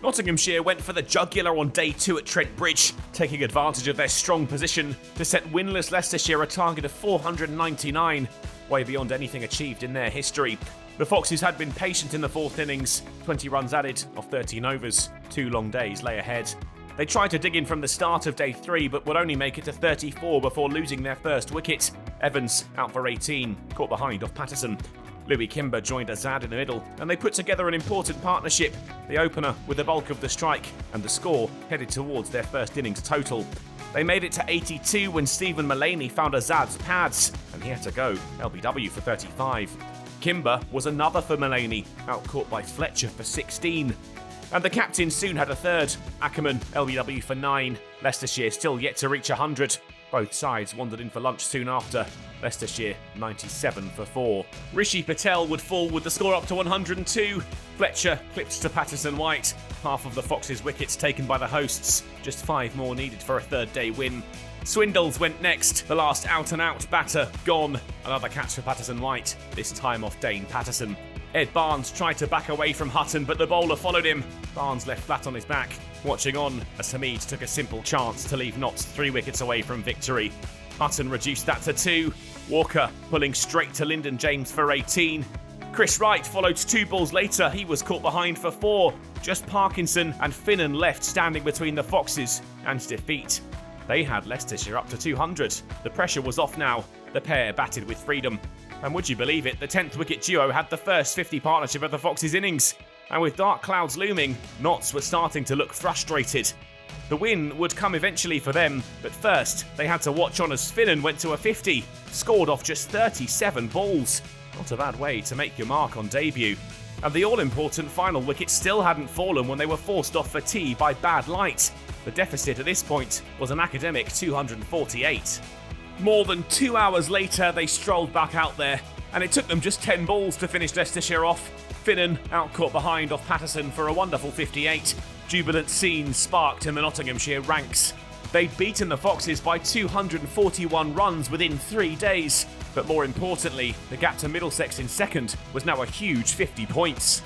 Nottinghamshire went for the jugular on day 2 at Trent Bridge, taking advantage of their strong position to set winless Leicestershire a target of 499, way beyond anything achieved in their history. The Foxes had been patient in the 4th innings, 20 runs added off 13 overs, 2 long days lay ahead. They tried to dig in from the start of day 3 but would only make it to 34 before losing their first wicket. Evans out for 18, caught behind off Patterson. Louis Kimber joined Azad in the middle, and they put together an important partnership, the opener with the bulk of the strike, and the score headed towards their first innings total. They made it to 82 when Stephen Mullaney found Azad's pads, and he had to go, LBW for 35. Kimber was another for Mullaney, outcaught by Fletcher for 16. And the captain soon had a third, Ackerman, LBW for 9. Leicestershire still yet to reach 100. Both sides wandered in for lunch soon after. Leicestershire 97 for 4. Rishi Patel would fall with the score up to 102. Fletcher clipped to Patterson White. Half of the Foxes' wickets taken by the hosts. Just 5 more needed for a third-day win. Swindles went next, the last out-and-out batter gone. Another catch for Patterson White, this time off Dane Patterson. Ed Barnes tried to back away from Hutton, but the bowler followed him. Barnes left flat on his back, watching on as Hamid took a simple chance to leave Notts 3 wickets away from victory. Hutton reduced that to 2. Walker pulling straight to Lyndon James for 18. Chris Wright followed 2 balls later. He was caught behind for 4. Just Parkinson and Finnan left standing between the Foxes and defeat. They had Leicestershire up to 200. The pressure was off now. The pair batted with freedom. And would you believe it, the 10th wicket duo had the first 50 partnership of the Foxes' innings. And with dark clouds looming, Notts were starting to look frustrated. The win would come eventually for them, but first they had to watch on as Finnan went to a 50, scored off just 37 balls. Not a bad way to make your mark on debut. And the all-important final wicket still hadn't fallen when they were forced off for tea by bad light. The deficit at this point was an academic 248. More than 2 hours later, they strolled back out there, and it took them just 10 balls to finish Leicestershire off. Finnan outcaught behind off Patterson for a wonderful 58. Jubilant scenes sparked in the Nottinghamshire ranks. They'd beaten the Foxes by 241 runs within 3 days. But more importantly, the gap to Middlesex in second was now a huge 50 points.